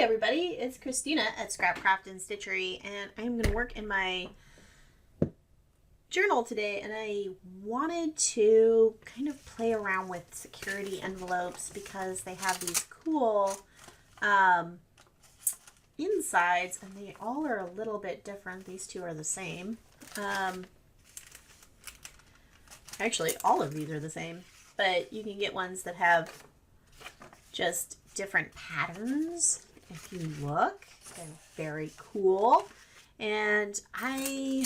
everybody, it's Christina at Scrapcraft and Stitchery, and I'm going to work in my journal today, and I wanted to kind of play around with security envelopes because they have these cool insides, and they all are a little bit different. These two are the same. Actually, all of these are the same, but you can get ones that have just different patterns. If you look, they're very cool. And I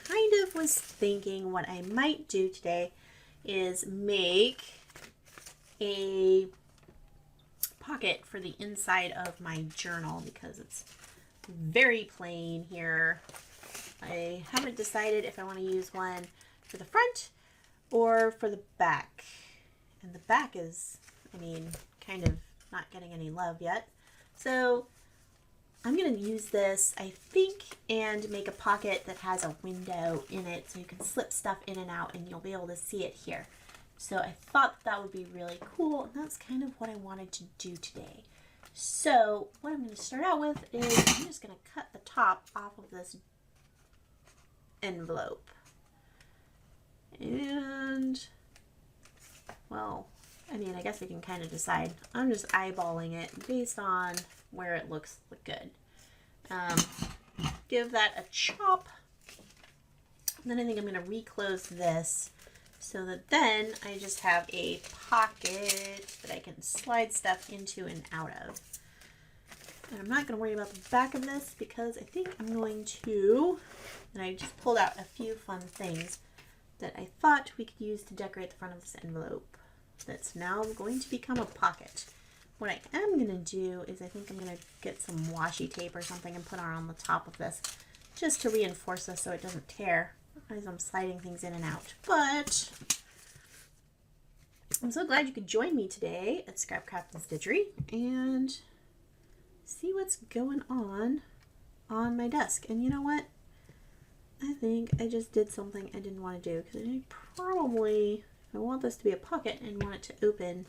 kind of was thinking what I might do today is make a pocket for the inside of my journal because it's very plain here. I haven't decided if I want to use one for the front or for the back. And the back is, kind of not getting any love yet. So I'm going to use this, I think, and make a pocket that has a window in it so you can slip stuff in and out and you'll be able to see it here. So I thought that would be really cool, and that's kind of what I wanted to do today. So what I'm going to start out with is I'm just going to cut the top off of this envelope. And, well, I guess we can kind of decide. I'm just eyeballing it based on where it looks good. Give that a chop. And then I think I'm going to reclose this so that then I just have a pocket that I can slide stuff into and out of. And I'm not going to worry about the back of this because I think I'm going to, and I just pulled out a few fun things that I thought we could use to decorate the front of this envelope. That's now going to become a pocket. What I am going to do is I think I'm going to get some washi tape or something and put on the top of this just to reinforce this so it doesn't tear as I'm sliding things in and out. But I'm so glad you could join me today at Scrapcraft and Stitchery and see what's going on my desk. And you know what? I think I just did something I didn't want to do because I probably, if I want this to be a pocket and want it to open,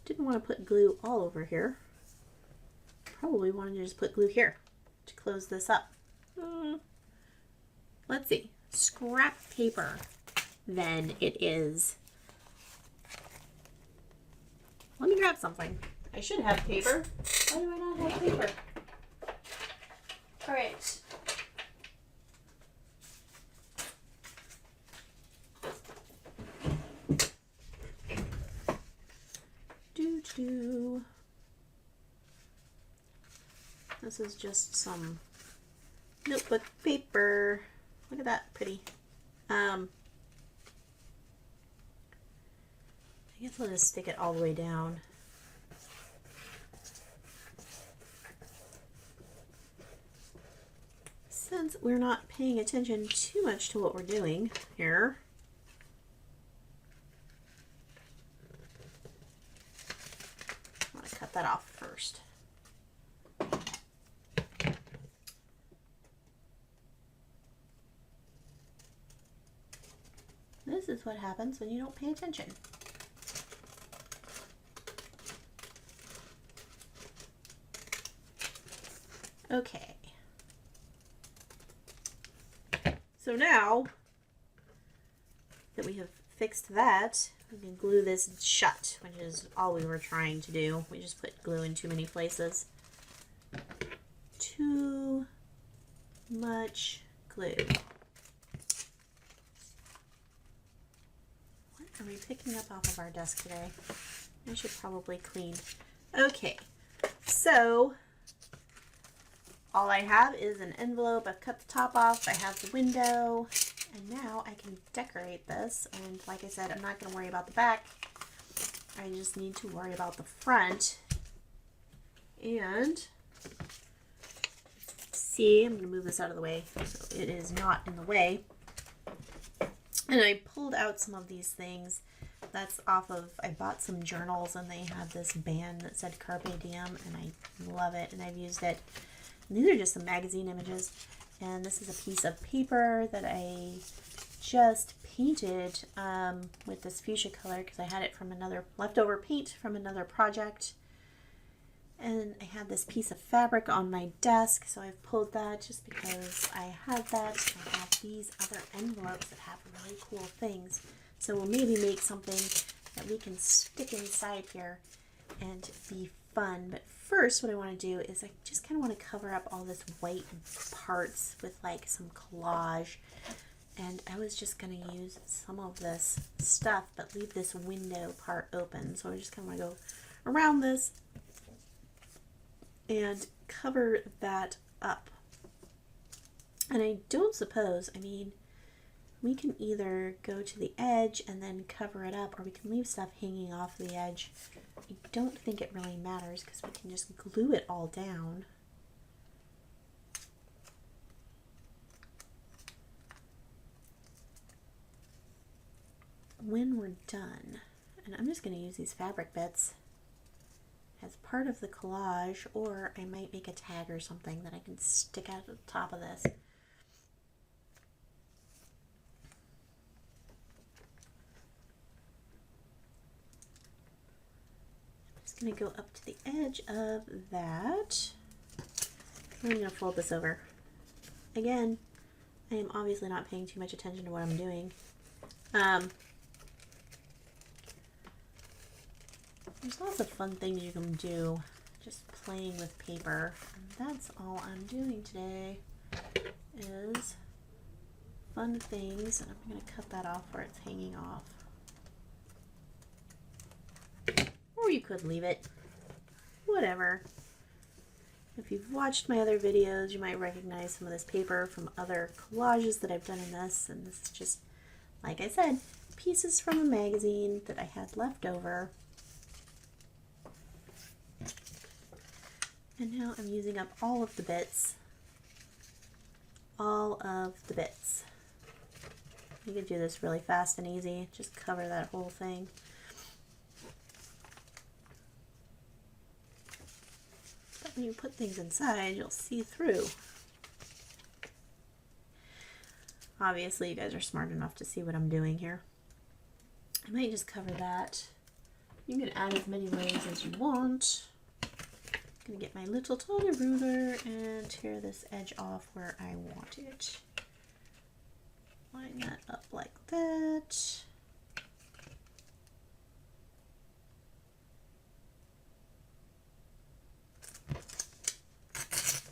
didn't want to put glue all over here. Probably wanted to just put glue here to close this up. Let's see. Scrap paper, then it is. Let me grab something. I should have paper. Why do I not have paper? All right. This is just some notebook paper. Look at that, pretty. I guess I'll just stick it all the way down. Since we're not paying attention too much to what we're doing here, I want to cut that off first. This is what happens when you don't pay attention. Okay. So now that we have fixed that, we can glue this shut, which is all we were trying to do. We just put glue in too many places. Too much glue. What are we picking up off of our desk today? I should probably clean. Okay, so all I have is an envelope. I've cut the top off. I have the window. And now I can decorate this. And like I said, I'm not going to worry about the back. I just need to worry about the front. And see, I'm going to move this out of the way so it is not in the way. And I pulled out some of these things. That's off of, I bought some journals and they have this band that said Carpe Diem and I love it and I've used it. And these are just some magazine images. And this is a piece of paper that I just painted with this fuchsia color because I had it from another leftover paint from another project. And I had this piece of fabric on my desk, so I've pulled that just because I had that. I have these other envelopes that have really cool things. So we'll maybe make something that we can stick inside here and be fun. But first, what I want to do is I just kind of want to cover up all this white parts with like some collage. And I was just going to use some of this stuff, but leave this window part open. So I just kind of want to go around this and cover that up. And I don't suppose, I mean, we can either go to the edge and then cover it up, or we can leave stuff hanging off the edge. I don't think it really matters because we can just glue it all down. When we're done, and I'm just going to use these fabric bits as part of the collage, or I might make a tag or something that I can stick out at the top of this. I'm just going to go up to the edge of that. I'm going to fold this over. Again, I am obviously not paying too much attention to what I'm doing. There's lots of fun things you can do just playing with paper. And that's all I'm doing today is fun things. And I'm going to cut that off where it's hanging off. Or you could leave it. Whatever. If you've watched my other videos, you might recognize some of this paper from other collages that I've done in this. And this is just, like I said, pieces from a magazine that I had left over. And now I'm using up all of the bits. All of the bits. You can do this really fast and easy. Just cover that whole thing. But when you put things inside, you'll see through. Obviously, you guys are smart enough to see what I'm doing here. I might just cover that. You can add as many layers as you want. I'm going to get my little tiny ruler and tear this edge off where I want it. Line that up like that.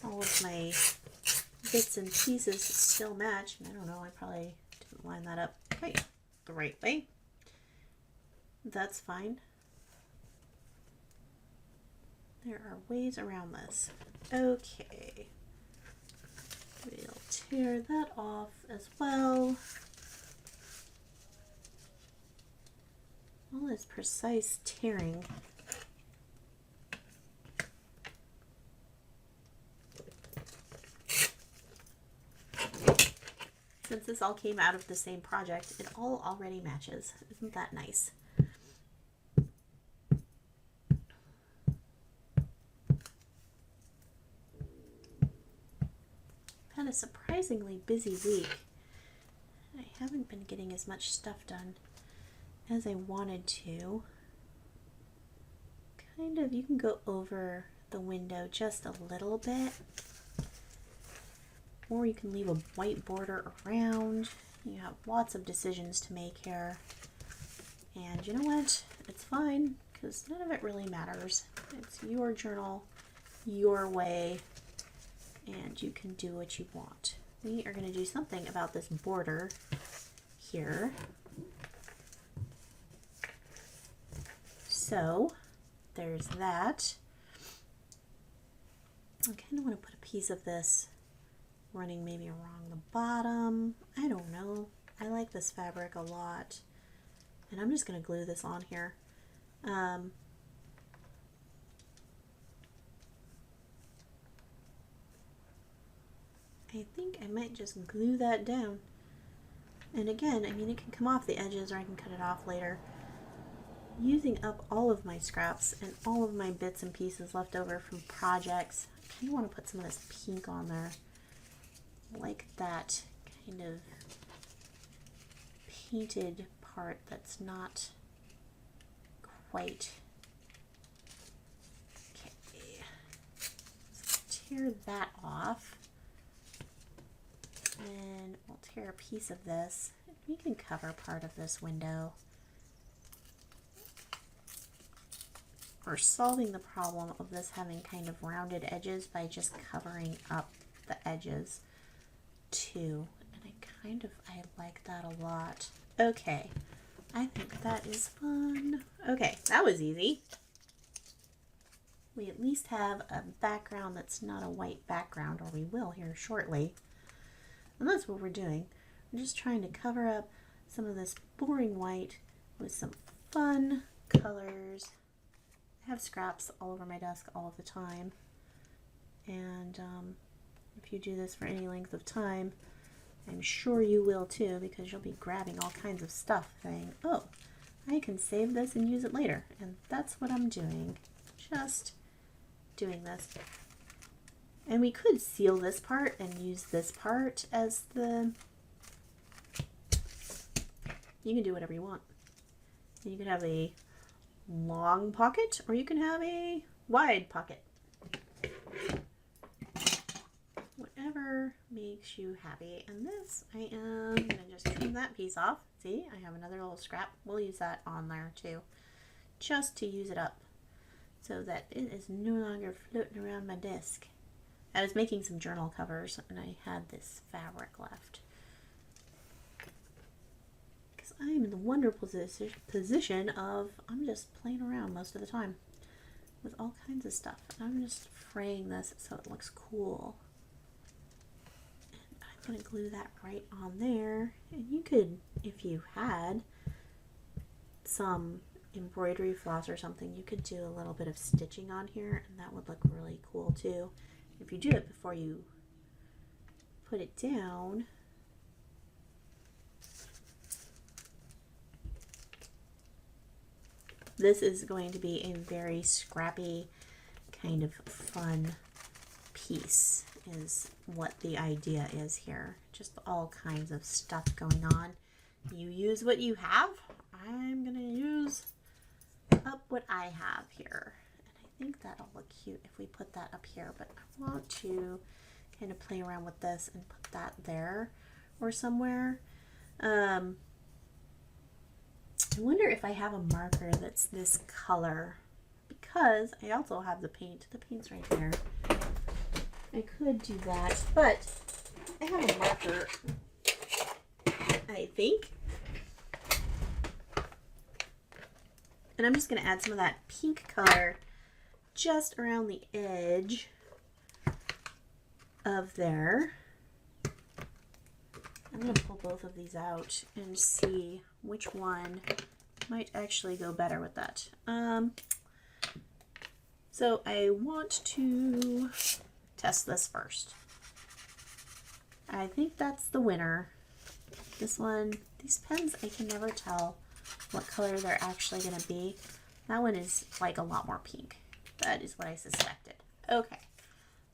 All of my bits and pieces still match. I don't know, I probably didn't line that up quite the right way. That's fine. There are ways around this. Okay. We'll tear that off as well. All this precise tearing. Since this all came out of the same project, it all already matches. Isn't that nice? Had a surprisingly busy week. I haven't been getting as much stuff done as I wanted to. Kind of, you can go over the window just a little bit, or you can leave a white border around. You have lots of decisions to make here. And you know what? It's fine, because none of it really matters. It's your journal, your way, and you can do what you want. We are going to do something about this border here. So there's that. I kind of want to put a piece of this running maybe along the bottom. I don't know. I like this fabric a lot. And I'm just going to glue this on here. I think I might just glue that down. And again, I mean, it can come off the edges, or I can cut it off later. Using up all of my scraps and all of my bits and pieces left over from projects, I kind of want to put some of this pink on there. Like that kind of painted part that's not quite. Okay. tear that off. And we'll tear a piece of this. We can cover part of this window. We're solving the problem of this having kind of rounded edges by just covering up the edges too. And I like that a lot. Okay, I think that is fun. Okay, that was easy. We at least have a background that's not a white background, or we will here shortly. And that's what we're doing. We're just trying to cover up some of this boring white with some fun colors. I have scraps all over my desk all of the time. And if you do this for any length of time, I'm sure you will too, because you'll be grabbing all kinds of stuff saying, oh, I can save this and use it later. And that's what I'm doing. Just doing this. And we could seal this part and use this part as the... You can do whatever you want. You can have a long pocket, or you can have a wide pocket. Whatever makes you happy. And this, I am going to just trim that piece off. See, I have another little scrap. We'll use that on there too, just to use it up so that it is no longer floating around my desk. I was making some journal covers and I had this fabric left. Because I'm in the wonderful position of I'm just playing around most of the time with all kinds of stuff. I'm just fraying this so it looks cool. And I'm going to glue that right on there. And you could, if you had some embroidery floss or something, you could do a little bit of stitching on here and that would look really cool too. If you do it before you put it down, this is going to be a very scrappy, kind of fun piece, is what the idea is here. Just all kinds of stuff going on. You use what you have. I'm going to use up what I have here. I think that'll look cute if we put that up here, but I want to kind of play around with this and put that there or somewhere. I wonder if I have a marker that's this color, because I also have the paint. The paint's right there. I could do that, but I have a marker, I think. And I'm just going to add some of that pink color just around the edge of there. I'm going to pull both of these out and see which one might actually go better with that. So I want to test this first. I think that's the winner. This one, these pens, I can never tell what color they're actually going to be. That one is like a lot more pink. That is what I suspected. Okay,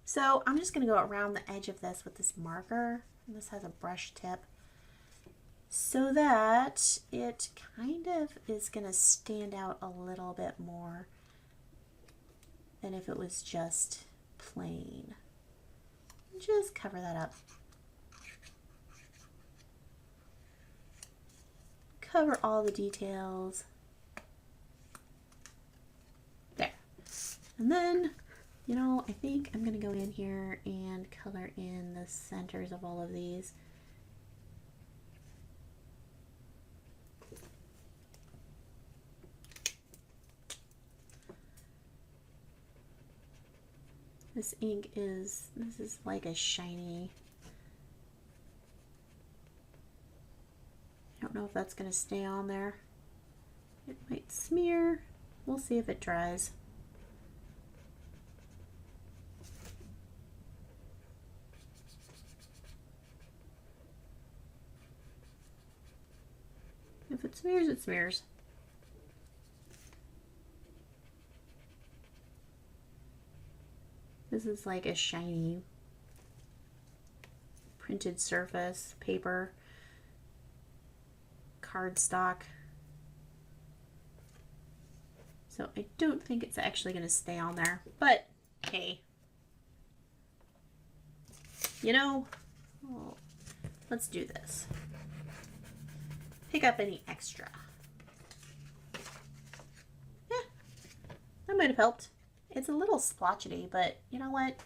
so I'm just going to go around the edge of this with this marker. And this has a brush tip so that it kind of is going to stand out a little bit more than if it was just plain. Just cover that up. Cover all the details. There. And then, you know, I think I'm going to go in here and color in the centers of all of these. This ink is, this is like a shiny, I don't know if that's going to stay on there. It might smear. We'll see if it dries. If it smears, it smears. This is like a shiny printed surface, paper, cardstock. So I don't think it's actually going to stay on there, but hey, You know, well, let's do this. Pick up any extra. Yeah, that might have helped. It's a little splotchety, but you know what?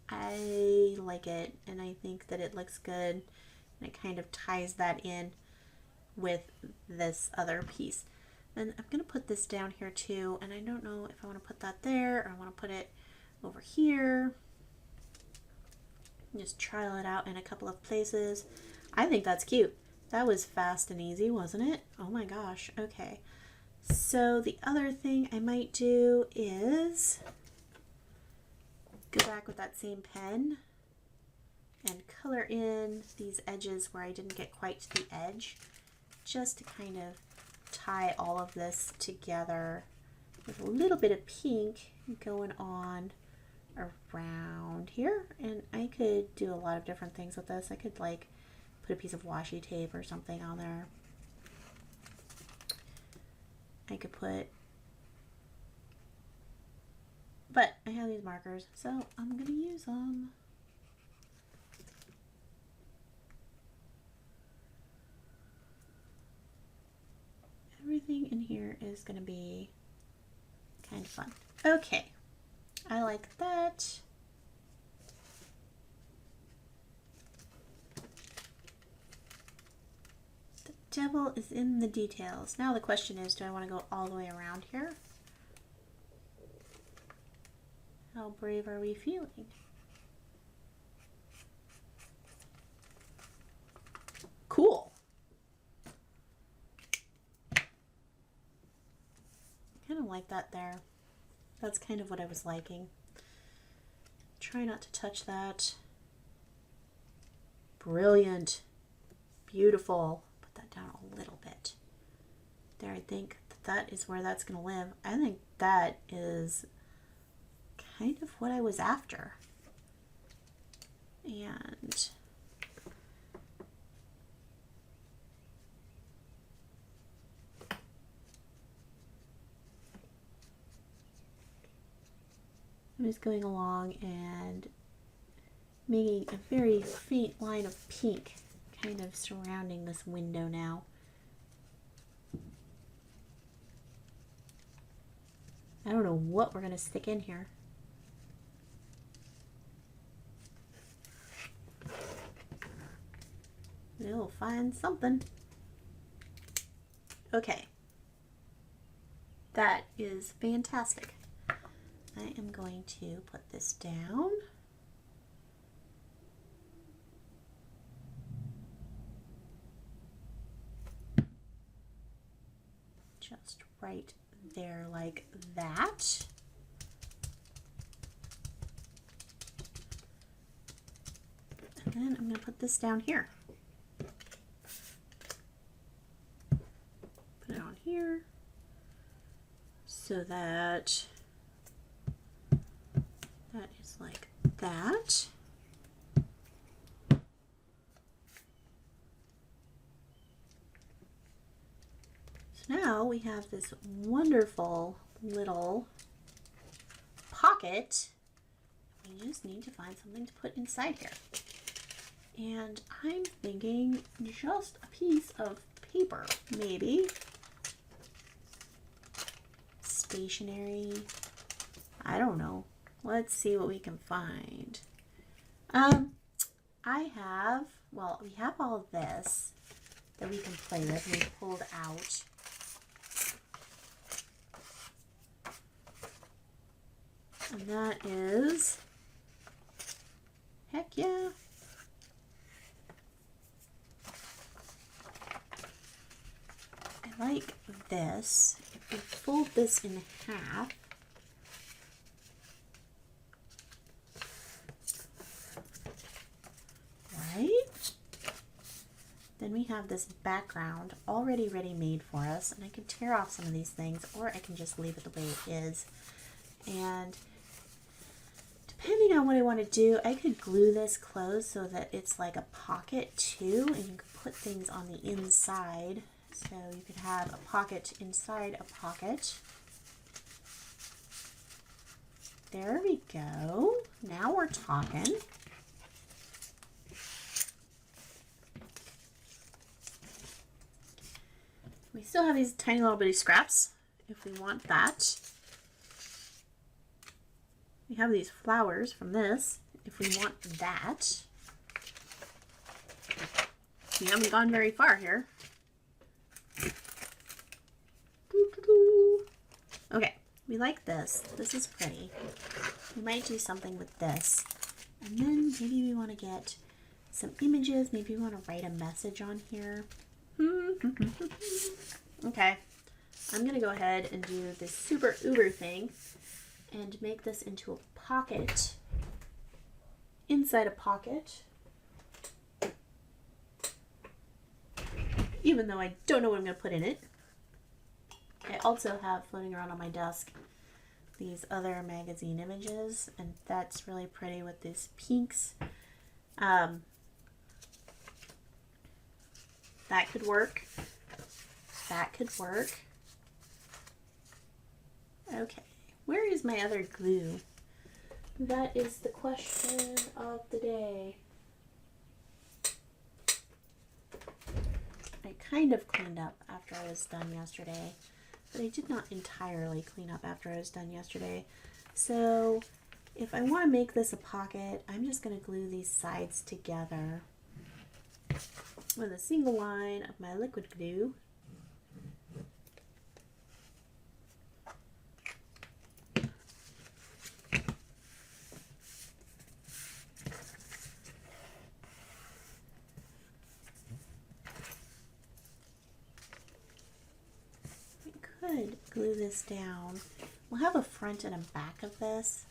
I like it, and I think that it looks good, and it kind of ties that in with this other piece. And I'm going to put this down here too, and I don't know if I want to put that there or I want to put it over here. Just trial it out in a couple of places. I think that's cute. That was fast and easy, wasn't it? Oh my gosh. Okay. So the other thing I might do is go back with that same pen and color in these edges where I didn't get quite to the edge, just to kind of tie all of this together with a little bit of pink going on around here. And I could do a lot of different things with this. I could like put a piece of washi tape or something on there. I could put, but I have these markers, so I'm gonna use them. Everything in here is gonna be kind of fun. Okay, I like that. The devil is in the details. Now the question is, do I want to go all the way around here? How brave are we feeling? Cool. Kind of like that there. That's kind of what I was liking. Try not to touch that. Brilliant. Beautiful. Put that down a little bit. There, I think that is where that's going to live. I think that is kind of what I was after. And I'm just going along and making a very faint line of pink kind of surrounding this window now. I don't know what we're going to stick in here. We'll find something. Okay. That is fantastic. I am going to put this down. Just right there like that. And then I'm going to put this down here. Put it on here so that that is like that. So now we have this wonderful little pocket. We just need to find something to put inside here. And I'm thinking just a piece of paper, maybe. Stationery. I don't know. Let's see what we can find. We have all of this that we can play with. We pulled out. And that is, heck yeah. I like this. If we fold this in half, right? Then we have this background already ready-made for us, and I can tear off some of these things, or I can just leave it the way it is. And depending on what I want to do, I could glue this closed so that it's like a pocket too, and you can put things on the inside. So you could have a pocket inside a pocket. There we go. Now we're talking. still have these tiny little bitty scraps if we want that. We have these flowers from this if we want that. We haven't gone very far here. Okay, we like this. This is pretty. We might do something with this. And then maybe we want to get some images. Maybe we want to write a message on here. Okay, I'm going to go ahead and do this super uber thing and make this into a pocket inside a pocket. Even though I don't know what I'm going to put in it. I also have floating around on my desk these other magazine images, and that's really pretty with these pinks. That could work. That could work. Okay, where is my other glue? That is the question of the day. I kind of cleaned up after I was done yesterday, but I did not entirely clean up after I was done yesterday. So if I want to make this a pocket, I'm just going to glue these sides together with a single line of my liquid glue. Glue this down. We'll have a front and a back of this.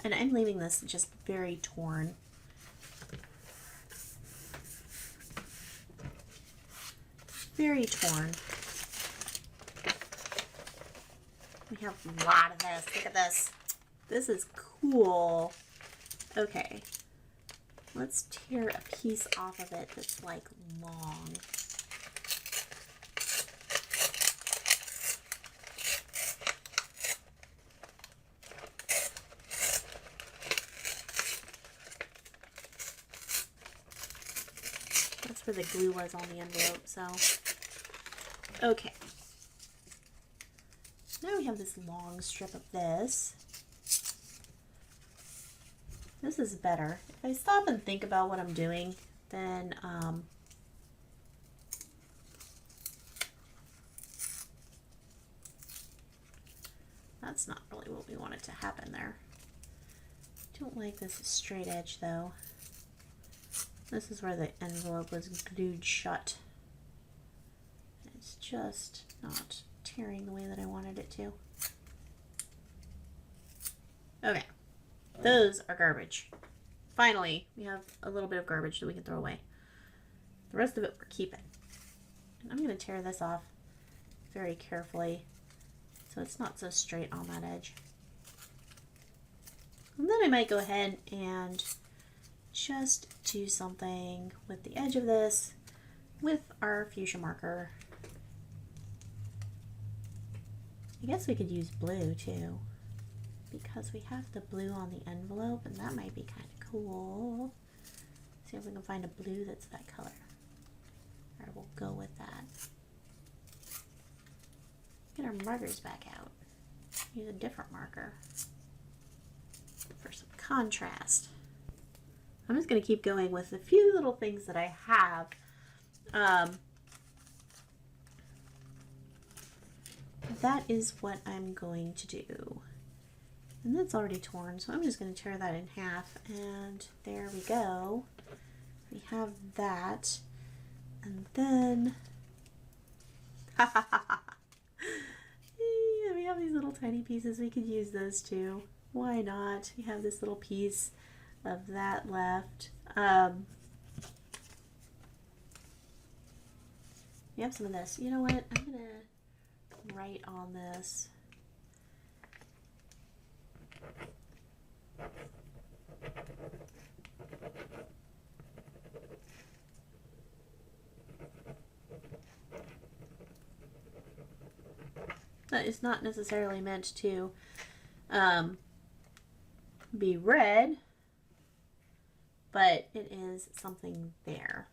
And I'm leaving this just very torn. Very torn. We have a lot of this. Look at this. This is cool. Okay. Let's tear a piece off of it that's like long. That's where the glue was on the envelope, so. Okay. Now we have this long strip of this. This is better. If I stop and think about what I'm doing, then that's not really what we wanted to happen there. I don't like this straight edge though. This is where the envelope was glued shut. It's just not tearing the way that I wanted it to. Okay. Those are garbage. Finally, we have a little bit of garbage that we can throw away. The rest of it we're keeping. And I'm going to tear this off very carefully so it's not so straight on that edge. And then I might go ahead and just do something with the edge of this with our fuchsia marker. I guess we could use blue too, because we have the blue on the envelope, and that might be kind of cool. See if we can find a blue that's that color. Alright, we'll go with that. Get our markers back out. Use a different marker for some contrast. I'm just going to keep going with a few little things that I have. That is what I'm going to do. And that's already torn, so I'm just going to tear that in half, and there we go. We have that, and then yeah, we have these little tiny pieces. We could use those too. Why not? We have this little piece of that left. We have some of this. You know what? I'm going to write on this. That is not necessarily meant to be read, but it is something there.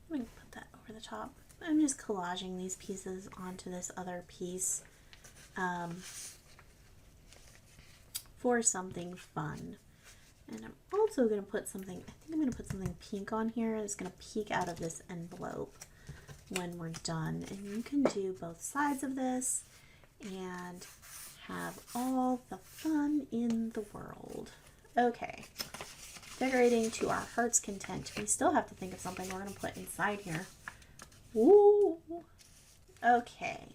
Let me put that over the top. I'm just collaging these pieces onto this other piece for something fun. And I'm also going to put something, I think I'm going to put something pink on here. It's going to peek out of this envelope when we're done. And you can do both sides of this and have all the fun in the world. Okay, decorating to our heart's content. We still have to think of something we're going to put inside here. Ooh, okay.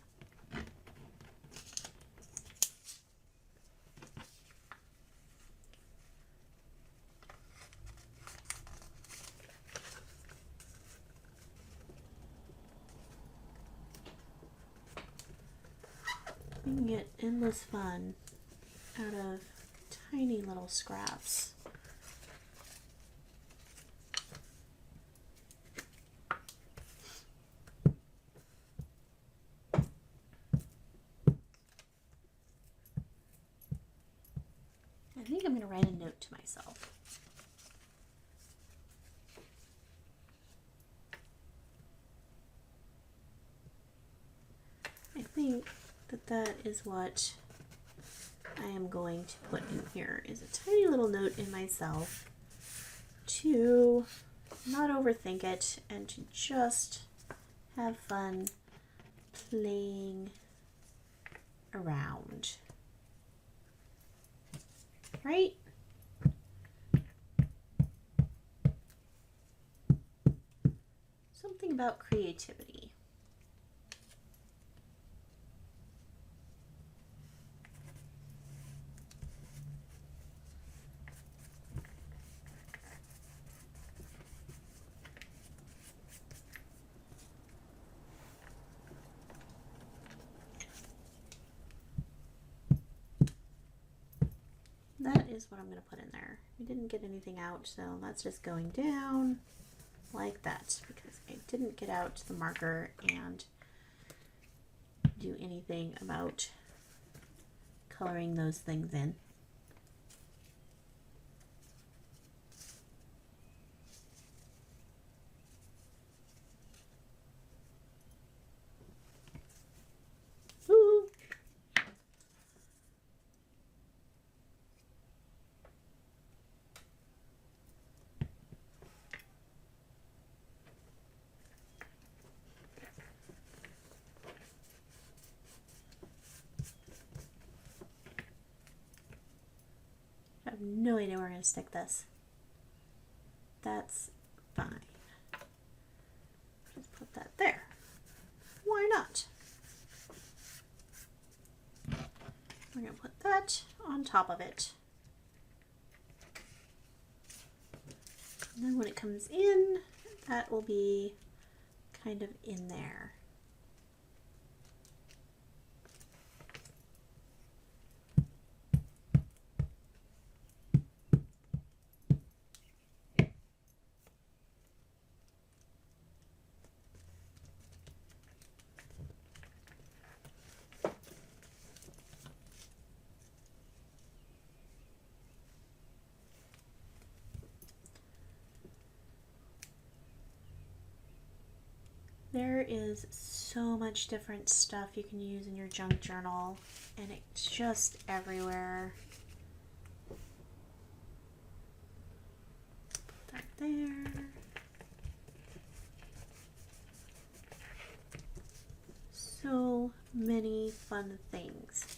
We can get endless fun out of tiny little scraps. I think I'm going to write a note to myself. I think that is what I am going to put in here, is a tiny little note in myself to not overthink it and to just have fun playing around. Right? Something about creativity. That is what I'm going to put in there. We didn't get anything out, so that's just going down like that because I didn't get out the marker and do anything about coloring those things in. Woo! I have no idea where I'm going to stick this. That's fine. Just put that there. Why not? We're going to put that on top of it. And then when it comes in, that will be kind of in there. There is so much different stuff you can use in your junk journal, and it's just everywhere. Put that there. So many fun things.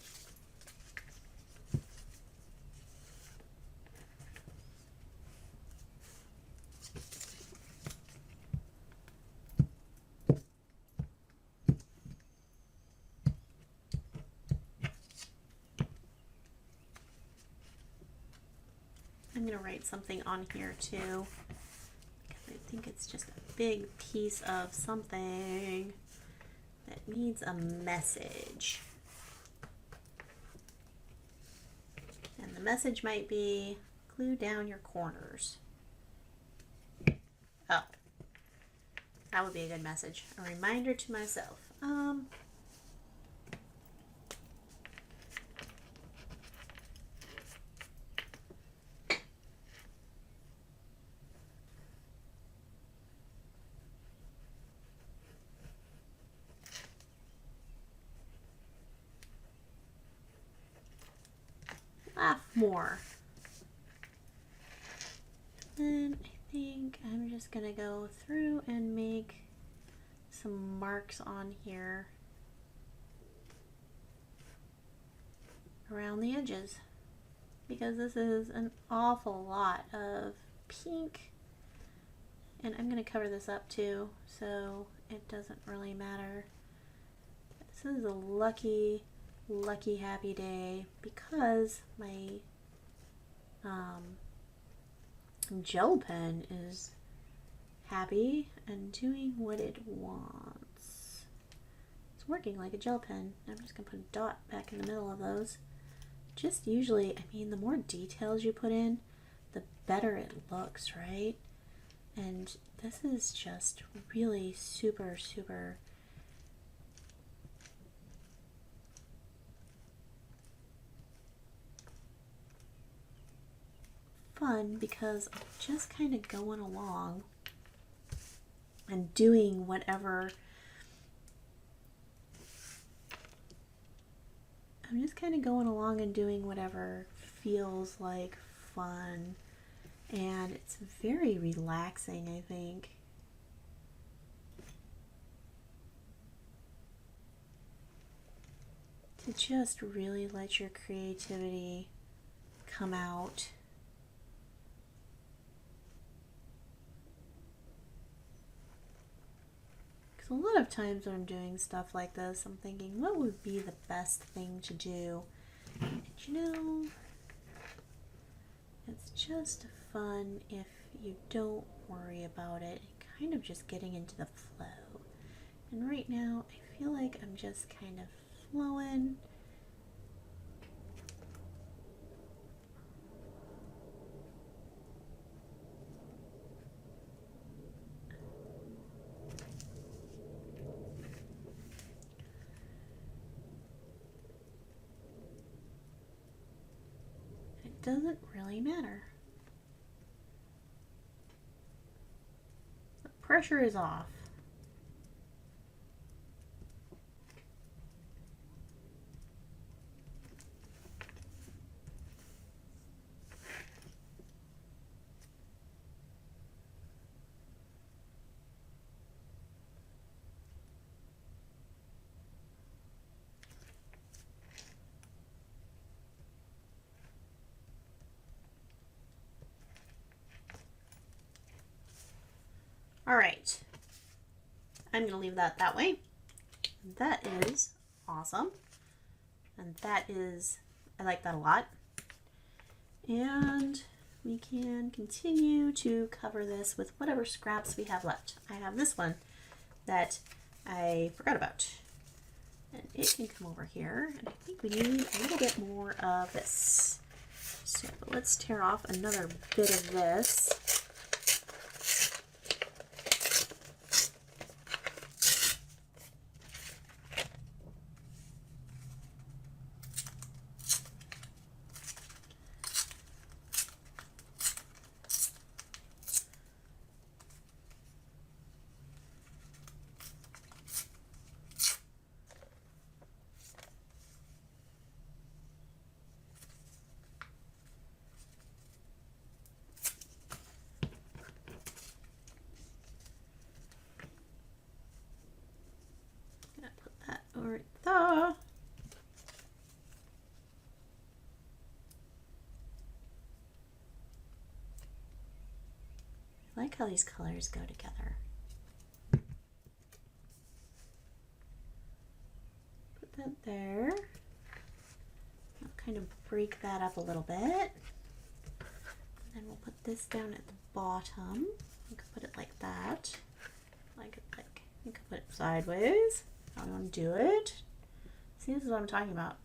I'm going to write something on here too, because I think it's just a big piece of something that needs a message. And the message might be glue down your corners. Oh, that would be a good message. A reminder to myself. Laugh more. And I think I'm just gonna go through and make some marks on here around the edges, because this is an awful lot of pink, and I'm gonna cover this up too, so it doesn't really matter. This is a lucky happy day because my gel pen is happy and doing what it wants. It's working like a gel pen. I'm just gonna put a dot back in the middle of those. Just usually, I mean, the more details you put in, the better it looks, right? And this is just really super fun because I'm just kind of going along and doing whatever. I'm just kind of going along and doing whatever feels like fun, and it's very relaxing, I think. To just really let your creativity come out. Because a lot of times when I'm doing stuff like this, I'm thinking, what would be the best thing to do? And you know, it's just fun if you don't worry about it, kind of just getting into the flow. And right now, I feel like I'm just kind of flowing. It doesn't really matter. The pressure is off. All right, I'm going to leave that way. That is awesome. And that is, I like that a lot. And we can continue to cover this with whatever scraps we have left. I have this one that I forgot about. And it can come over here. And I think we need a little bit more of this. So let's tear off another bit of this. Over there. I like how these colors go together. Put that there. I'll kind of break that up a little bit. And then we'll put this down at the bottom. You can put it like that. Like you can put it sideways. How do you want to do it? See, this is what I'm talking about.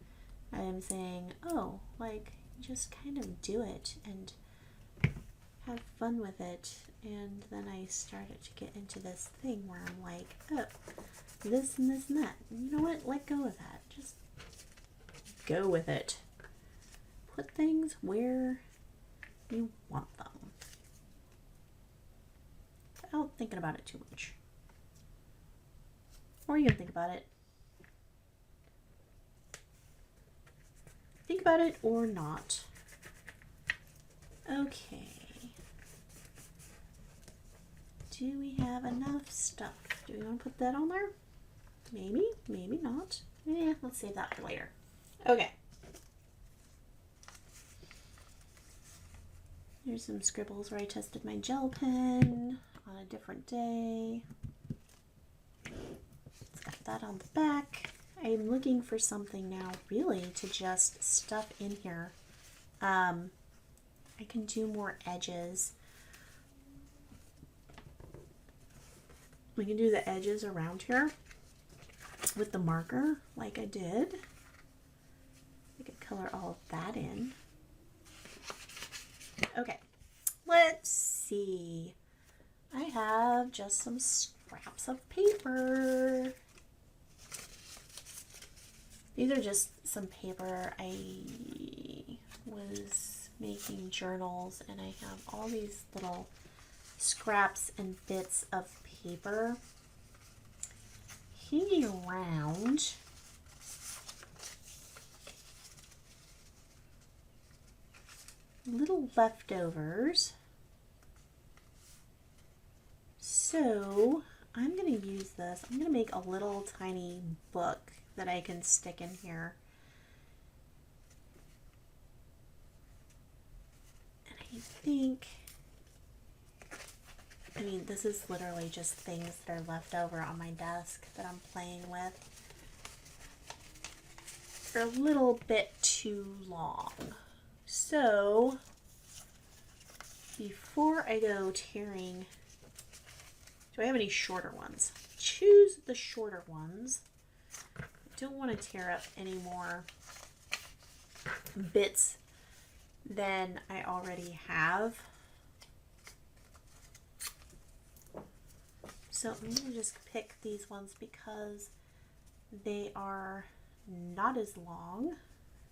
I am saying, oh, like just kind of do it and have fun with it. And then I started to get into this thing where I'm like, oh, this and this and that. You know what? Let go of that. Just go with it. Put things where you want them without thinking about it too much. Or you can think about it. Think about it or not. Okay. Do we have enough stuff? Do we want to put that on there? Maybe, maybe not. Yeah, let's save that for later. Okay. Here's some scribbles where I tested my gel pen on a different day. It's got that on the back. I'm looking for something now really to just stuff in here. I can do more edges. We can do the edges around here with the marker like I did. I could color all of that in. Okay, let's see. I have just some scraps of paper. These are just some paper. I was making journals and I have all these little scraps and bits of paper hanging around. Little leftovers. So I'm going to use this. I'm going to make a little tiny book that I can stick in here. And I think, I mean, this is literally just things that are left over on my desk that I'm playing with. They're a little bit too long. So before I go tearing, do I have any shorter ones? Choose the shorter ones. I don't want to tear up any more bits than I already have. So I'm going to just pick these ones because they are not as long.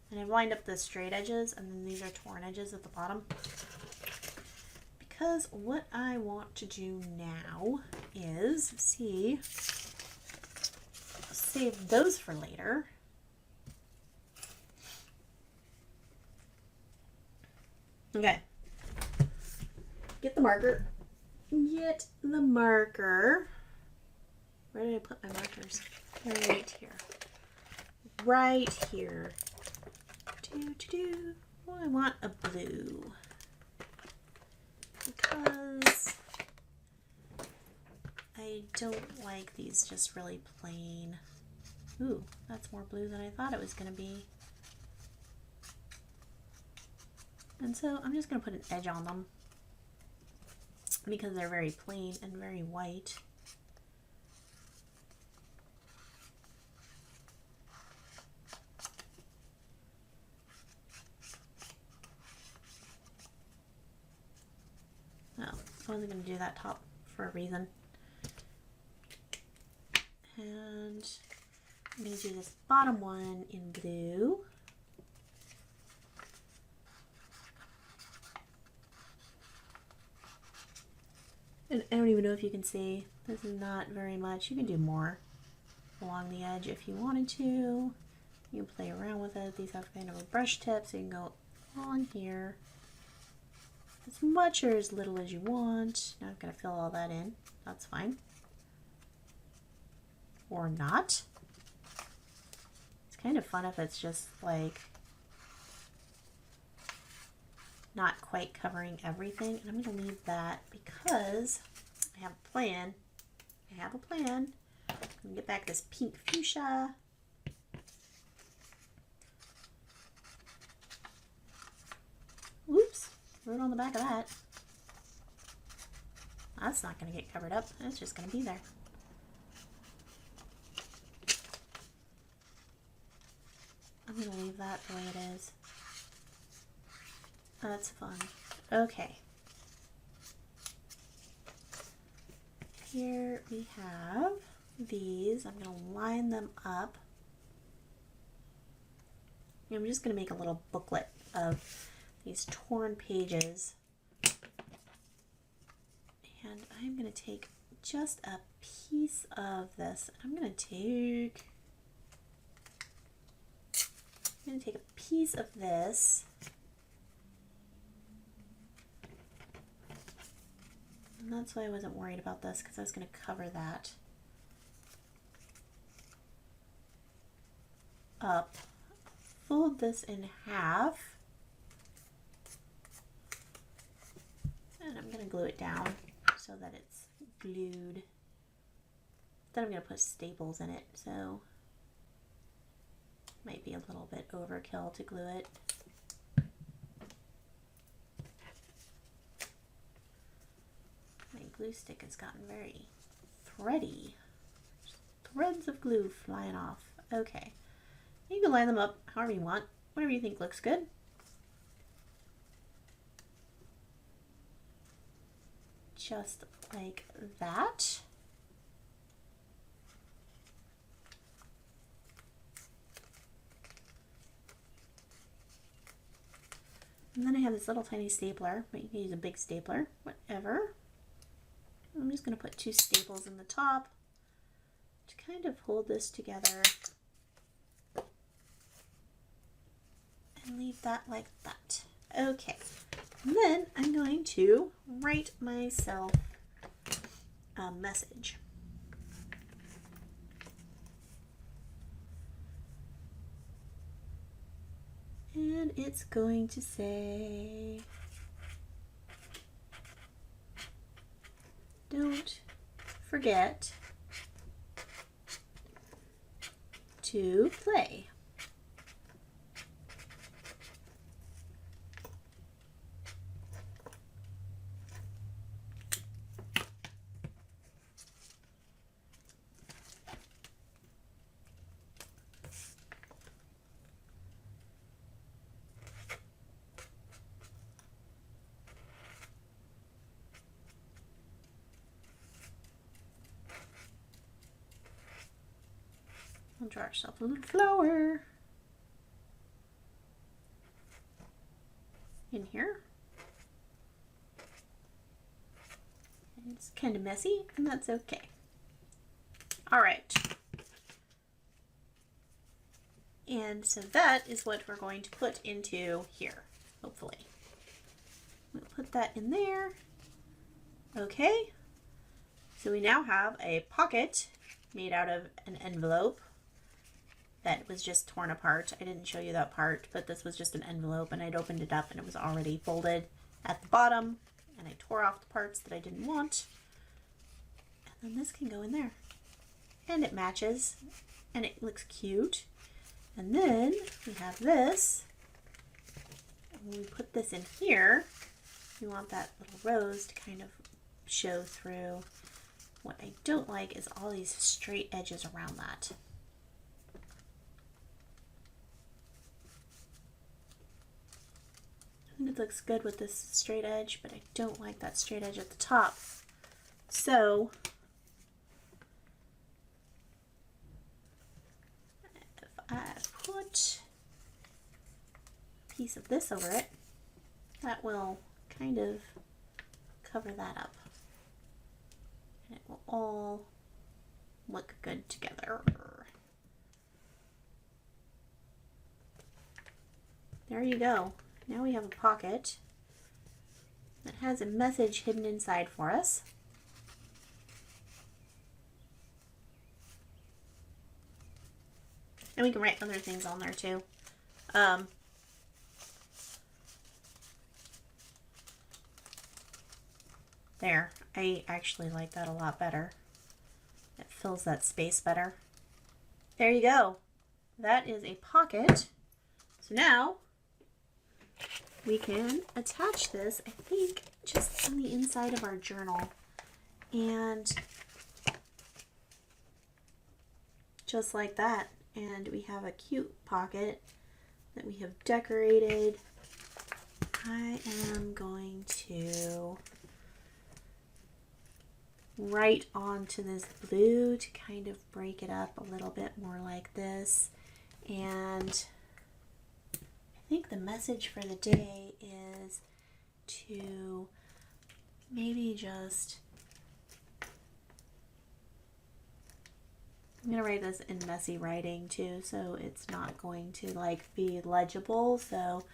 And I've lined up the straight edges and then these are torn edges at the bottom. Because what I want to do now is, see, save those for later. Okay. Get the marker. Get the marker. Where did I put my markers? Right here. Right here. Oh, I want a blue. Because I don't like these just really plain. Ooh, that's more blue than I thought it was going to be. And so I'm just going to put an edge on them because they're very plain and very white. No, I wasn't going to do that top for a reason. And I'm going to do this bottom one in blue. And I don't even know if you can see, this is not very much. You can do more along the edge if you wanted to. You can play around with it. These have kind of a brush tip, so you can go on here as much or as little as you want. Not going to fill all that in. That's fine. Or not. It's kind of fun if it's just like not quite covering everything. And I'm going to leave that because I have a plan. I have a plan. I'm going to get back this pink fuchsia. Oops, wrote on the back of that. That's not going to get covered up. It's just going to be there. I'm going to leave that the way it is. That's fun. Okay. Here we have these. I'm going to line them up. I'm just going to make a little booklet of these torn pages. And I'm going to take just a piece of this. I'm going to take a piece of this. And that's why I wasn't worried about this, because I was going to cover that up. Fold this in half. And I'm going to glue it down so that it's glued. Then I'm going to put staples in it, so might be a little bit overkill to glue it. My glue stick has gotten very thready. Threads of glue flying off. Okay. You can line them up however you want, whatever you think looks good. Just like that. And then I have this little tiny stapler, but you can use a big stapler, whatever. I'm just going to put 2 staples in the top to kind of hold this together and leave that like that. Okay, and then I'm going to write myself a message. And it's going to say, don't forget to play. We'll draw ourselves a little flower in here. And it's kind of messy, and that's okay. All right. And so that is what we're going to put into here, hopefully. We'll put that in there. Okay. So we now have a pocket made out of an envelope that was just torn apart. I didn't show you that part, but this was just an envelope, and I'd opened it up and it was already folded at the bottom, and I tore off the parts that I didn't want. And then this can go in there. And it matches, and it looks cute. And then we have this. And when we put this in here, we want that little rose to kind of show through. What I don't like is all these straight edges around that. I think it looks good with this straight edge, but I don't like that straight edge at the top. So if I put a piece of this over it, that will kind of cover that up. And it will all look good together. There you go. Now we have a pocket that has a message hidden inside for us. And we can write other things on there too. There, I actually like that a lot better. It fills that space better. There you go. That is a pocket. So now we can attach this, I think, just on the inside of our journal. And just like that. And we have a cute pocket that we have decorated. I am going to write onto this blue to kind of break it up a little bit more like this. And I think the message for the day is to maybe just, I'm going to write this in messy writing too, so it's not going to like be legible, so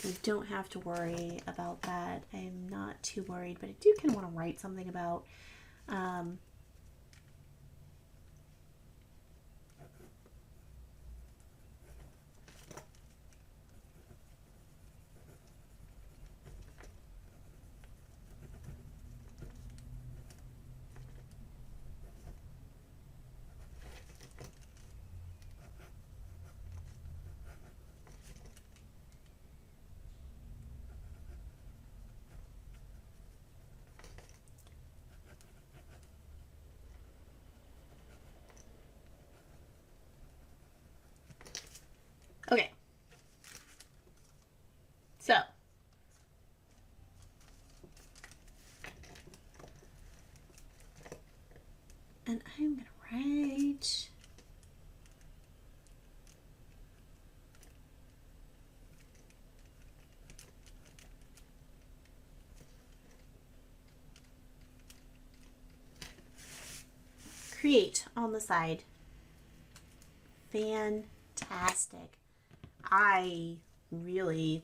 I don't have to worry about that. I'm not too worried, but I do kind of want to write something about okay. So, and I'm going to write create on the side. Fantastic.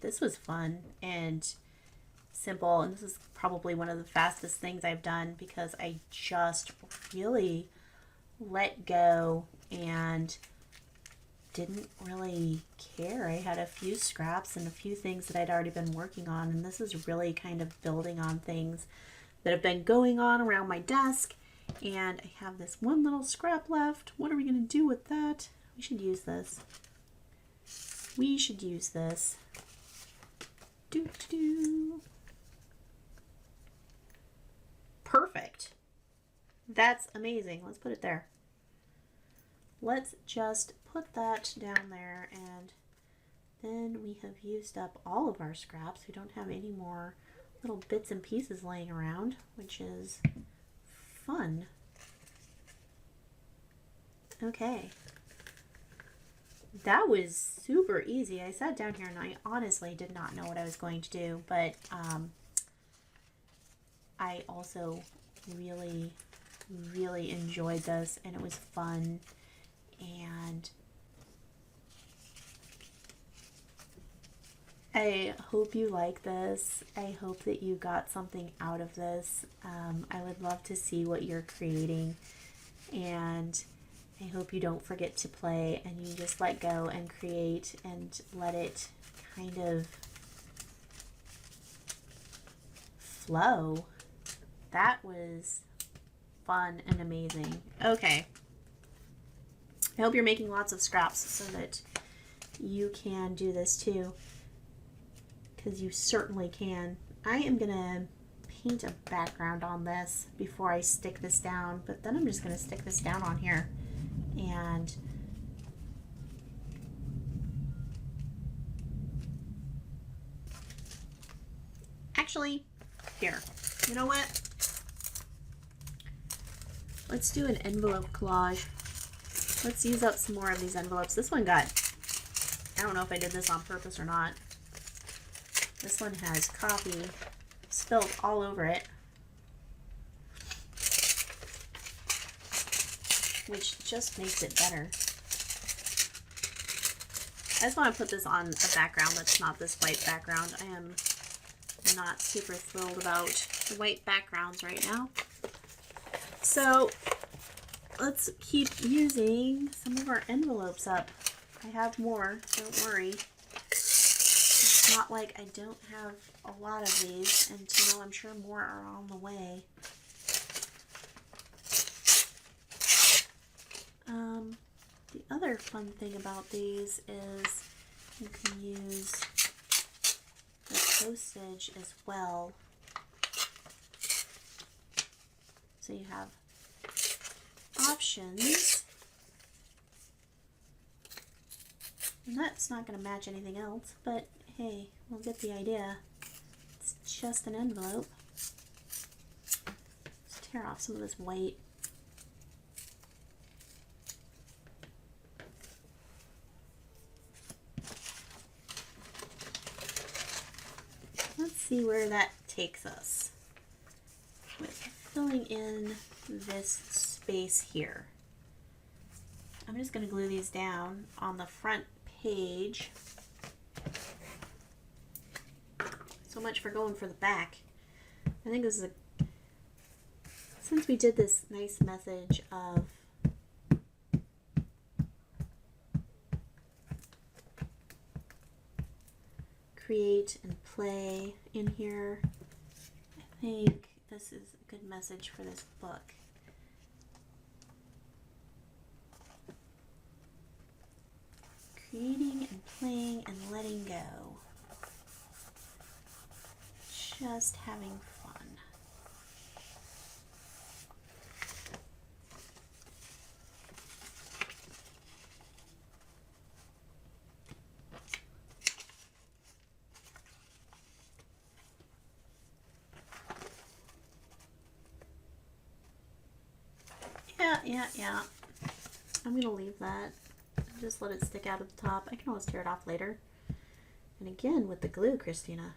This was fun and simple, and this is probably one of the fastest things I've done because I just really let go and didn't really care. I had a few scraps and a few things that I'd already been working on, and this is really kind of building on things that have been going on around my desk. And I have this one little scrap left. What are we going to do with that? We should use this. We should use this. Perfect. That's amazing. Let's put it there. Let's just put that down there, and then we have used up all of our scraps. We don't have any more little bits and pieces laying around, which is fun. Okay. That was super easy. I sat down here and I honestly did not know what I was going to do, but I also really, really enjoyed this, and it was fun, and I hope you like this. I hope that you got something out of this. I would love to see what you're creating, and I hope you don't forget to play and you just let go and create and let it kind of flow. That was fun and amazing. Okay. I hope you're making lots of scraps so that you can do this too, because you certainly can. I am going to paint a background on this before I stick this down, but then I'm just going to stick this down on here. And actually, here, you know what? Let's do an envelope collage. Let's use up some more of these envelopes. This one got, I don't know if I did this on purpose or not. This one has coffee spilled all over it, which just makes it better. I just want to put this on a background that's not this white background. I am not super thrilled about the white backgrounds right now. So let's keep using some of our envelopes up. I have more, don't worry. It's not like I don't have a lot of these, and you know, I'm sure more are on the way. The other fun thing about these is you can use the postage as well. So you have options. And that's not going to match anything else, but hey, we'll get the idea. just an envelope. Let's tear off some of this white. Let's see where that takes us with filling in this space here. I'm just going to glue these down on the front page. So much for going for the back. I think this is since we did this nice message of create and play in here, I think this is a good message for this book. Creating and playing and letting go. Just having fun. Yeah. I'm going to leave that. Just let it stick out at the top. I can always tear it off later. And again with the glue, Christina.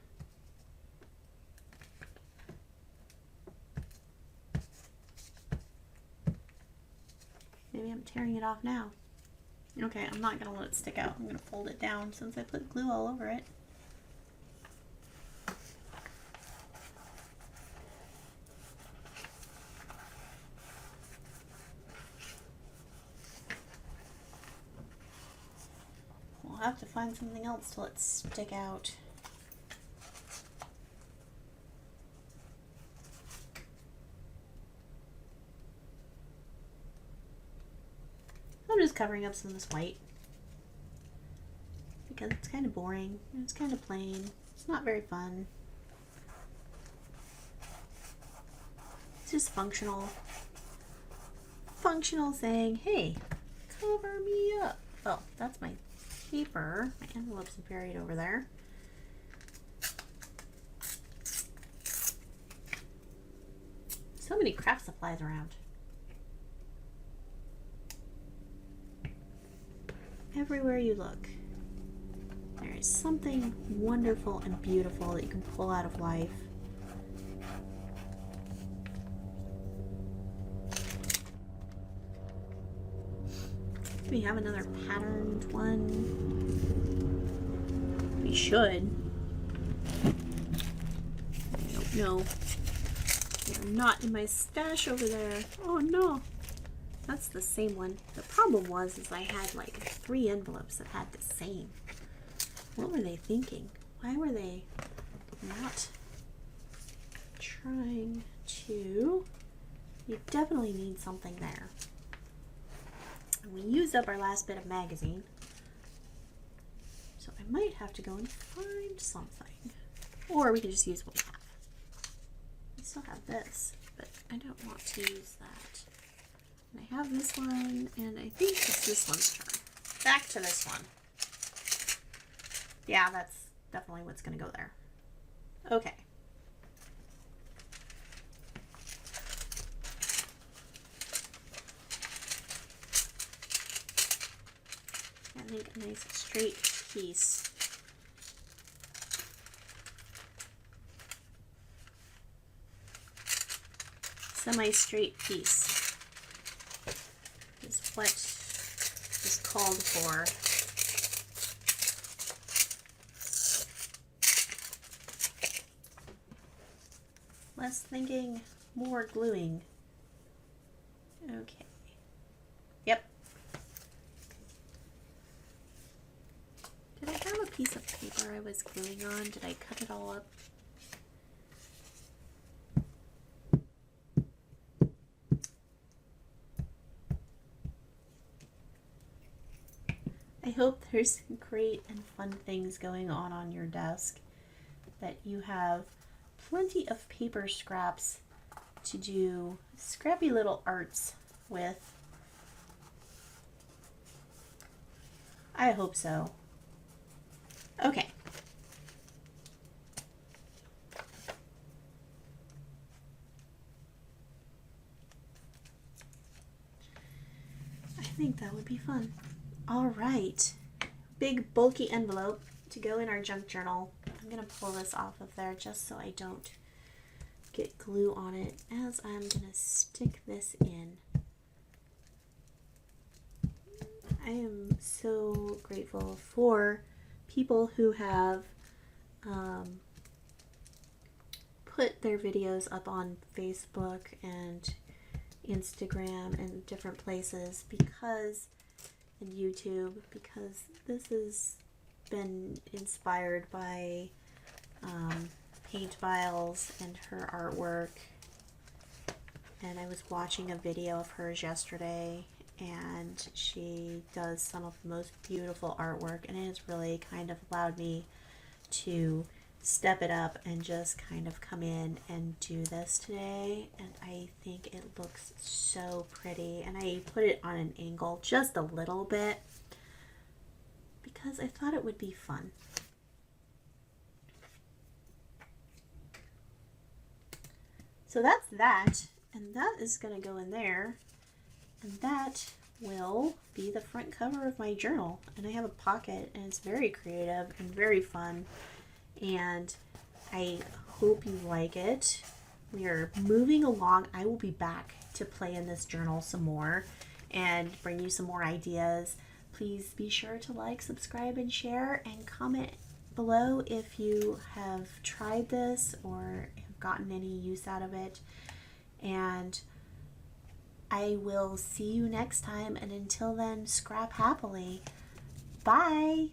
Maybe I'm tearing it off now. Okay, I'm not going to let it stick out. I'm going to fold it down since I put glue all over it. We'll have to find something else to let stick out. I'm just covering up some of this white because it's kind of boring and it's kind of plain. It's not very fun. It's just functional. Functional saying, hey, cover me up. Oh, that's my paper. My envelope's buried over there. So many craft supplies around. Everywhere you look, there is something wonderful and beautiful that you can pull out of life. We have another patterned one. We should. I don't know. They're not in my stash over there. Oh no. That's the same one. The problem was I had like 3 envelopes that had the same. What were they thinking? Why were they not trying to? You definitely need something there. And we used up our last bit of magazine. So I might have to go and find something. Or we can just use what we have. We still have this, but I don't want to use that. And I have this one, and I think it's this one's turn. Back to this one. Yeah, that's definitely what's going to go there. Okay. I think a nice straight piece. Semi-straight piece is what is called for. Less thinking, more gluing. Okay. Yep. Did I have a piece of paper I was gluing on? Did I cut it all up? I hope there's great and fun things going on your desk, that you have plenty of paper scraps to do scrappy little arts with. I hope so. think that would be fun. All right, big bulky envelope to go in our junk journal. I'm gonna pull this off of there just so I don't get glue on it as I'm gonna stick this in. I am so grateful for people who have put their videos up on Facebook and Instagram and different places and YouTube, because this has been inspired by Paint Files and her artwork. And I was watching a video of hers yesterday, and she does some of the most beautiful artwork, and it has really kind of allowed me to step it up and just kind of come in and do this today. And I think it looks so pretty, and I put it on an angle just a little bit because I thought it would be fun. So that's that, and that is going to go in there, and that will be the front cover of my journal. And I have a pocket, and it's very creative and very fun, and I hope you like it. We are moving along. I will be back to play in this journal some more and bring you some more ideas. Please be sure to like, subscribe, and share, and comment below if you have tried this or have gotten any use out of it. And I will see you next time, and until then, scrap happily. Bye!